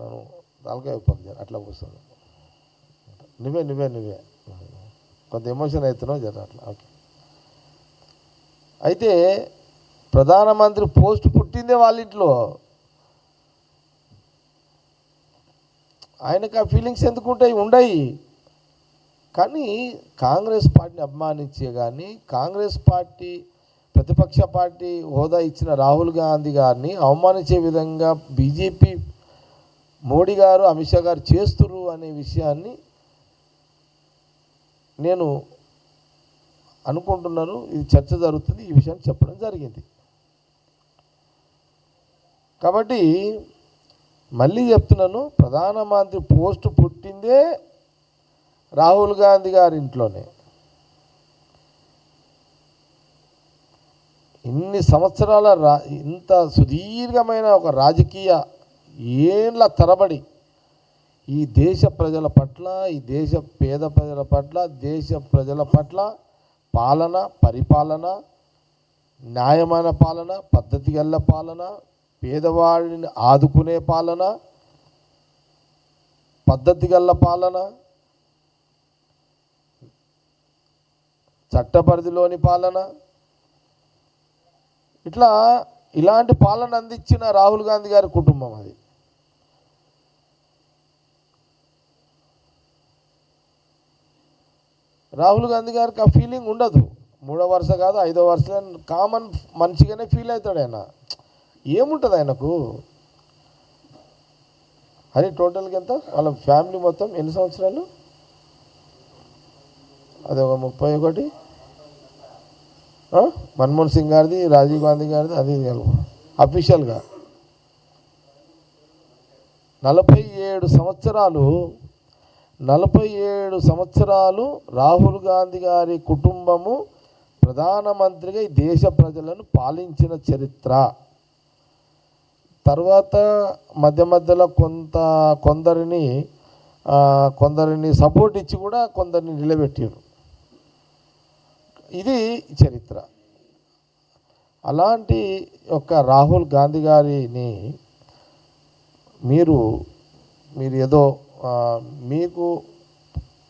నన్ను తలకాయ పంపించారు అట్లా కూర్చొని నువ్వే కొంత ఎమోషన్ అవుతున్నావు జర అట్లా ఓకే. అయితే ప్రధానమంత్రి పోస్ట్ పుట్టిందే వాళ్ళ ఇంట్లో. ఆయనకు ఆ ఫీలింగ్స్ ఎందుకు ఉండయి. కానీ కాంగ్రెస్ పార్టీని అభిమానించే కానీ కాంగ్రెస్ పార్టీ ప్రతిపక్ష పార్టీ హోదా ఇచ్చిన రాహుల్ గాంధీ గారిని అవమానించే విధంగా బీజేపీ మోడీ గారు అమిత్ షా గారు చేస్తున్నారు అనే విషయాన్ని నేను అనుకుంటున్నాను. ఇది చర్చ జరుగుతుంది, ఈ విషయాన్ని చెప్పడం జరిగింది. కాబట్టి మళ్ళీ చెప్తున్నాను, ప్రధానమంత్రి పోస్టు పుట్టిందే రాహుల్ గాంధీ గారి ఇంట్లోనే. ఇన్ని సంవత్సరాల ఇంత సుదీర్ఘమైన ఒక రాజకీయ ఏళ్ళ తరబడి ఈ దేశ ప్రజల పట్ల, ఈ దేశ పేద ప్రజల పట్ల, దేశ ప్రజల పట్ల పాలన, పరిపాలన, న్యాయమైన పాలన, పద్ధతి గల పాలన, పేదవాడిని ఆదుకునే పాలన, పద్ధతి గల పాలన, చట్టపరిధిలోని పాలన, ఇలాంటి పాలన అందించిన రాహుల్ గాంధీ గారి కుటుంబం అది. రాహుల్ గాంధీ గారికి ఆ ఫీలింగ్ ఉండదు. 3వ వరుస కాదు 5వ వరుస కామన్ మనిషిగానే ఫీల్ అవుతాడు ఆయన. ఏముంటుంది ఆయనకు? అది టోటల్గా ఎంత వాళ్ళ ఫ్యామిలీ మొత్తం ఎన్ని సంవత్సరాలు? అది ఒక 31. మన్మోహన్ సింగ్ గారిది, రాజీవ్ గాంధీ గారిది, అది అఫీషియల్గా 47 సంవత్సరాలు రాహుల్ గాంధీ గారి కుటుంబము ప్రధానమంత్రిగా ఈ దేశ ప్రజలను పాలించిన చరిత్ర. తర్వాత మధ్యలో కొందరిని సపోర్ట్ ఇచ్చి కూడా కొందరిని నిలబెట్టారు. ఇది చరిత్ర. అలాంటి యొక్క రాహుల్ గాంధీ గారిని మీరు ఏదో మీకు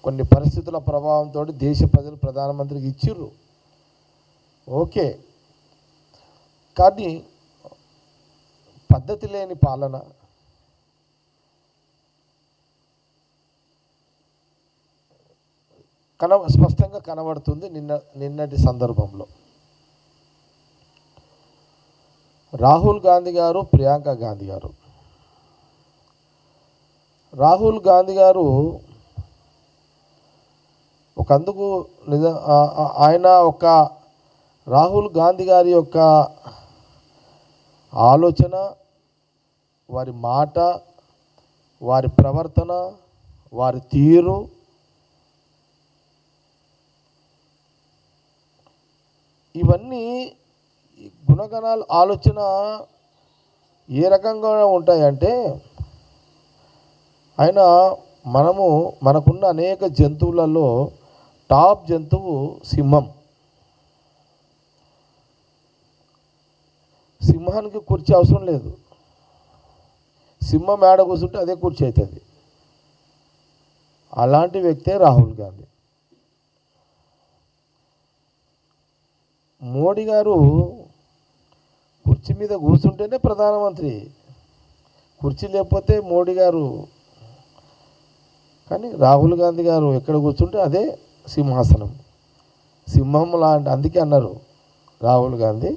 కొన్ని పరిస్థితుల ప్రభావంతో దేశ ప్రజలు ప్రధానమంత్రికి ఇచ్చిర్రు, ఓకే. కానీ పద్ధతి లేని పాలన, స్పష్టంగా కనబడుతుంది నిన్నటి సందర్భంలో. రాహుల్ గాంధీ గారు, ప్రియాంక గాంధీ గారు. రాహుల్ గాంధీ గారు ఒకందుకు రాహుల్ గాంధీ గారి యొక్క ఆలోచన, వారి మాట, వారి ప్రవర్తన, వారి తీరు ఇవన్నీ గుణగణాలు, ఆలోచన ఏ రకంగా ఉంటాయంటే, ఆయన మనకున్న అనేక జంతువులలో టాప్ జంతువు సింహం. సింహానికి కుర్చీ అవసరం లేదు. సింహం ఏడ కూర్చుంటే అదే కుర్చీ అవుతుంది. అలాంటి వ్యక్తే రాహుల్ గాంధీ. మోడీ గారు కుర్చీ మీద కూర్చుంటేనే ప్రధానమంత్రి, కుర్చీ లేకపోతే మోడీ గారు. కానీ రాహుల్ గాంధీ గారు ఎక్కడ కూర్చుంటే అదే సింహాసనం, సింహం లాంటి. అందుకే అన్నారు రాహుల్ గాంధీ.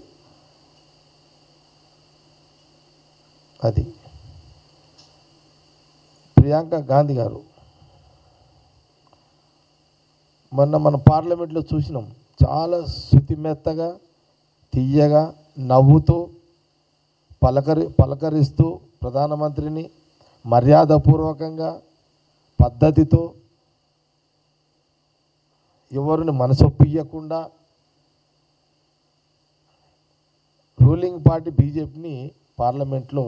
అది ప్రియాంక గాంధీ గారు. మన పార్లమెంట్లో చూసినాం, చాలా శుతిమెత్తగా, తీయగా, నవ్వుతూ, పలకరిస్తూ ప్రధానమంత్రిని మర్యాదపూర్వకంగా, పద్ధతితో, ఎవరిని మనసొప్పియకుండా రూలింగ్ పార్టీ బీజేపీని పార్లమెంట్లో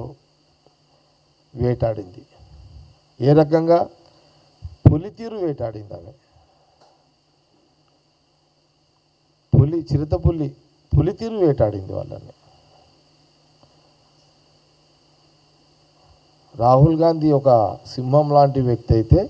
వేటాడింది. ఏ రకంగా? పులితీరు వేటాడింది ఆమె. పులితీరు వేటాడింది వాళ్ళని. రాహుల్ గాంధీ ఒక సింహం లాంటి వ్యక్తి అయితే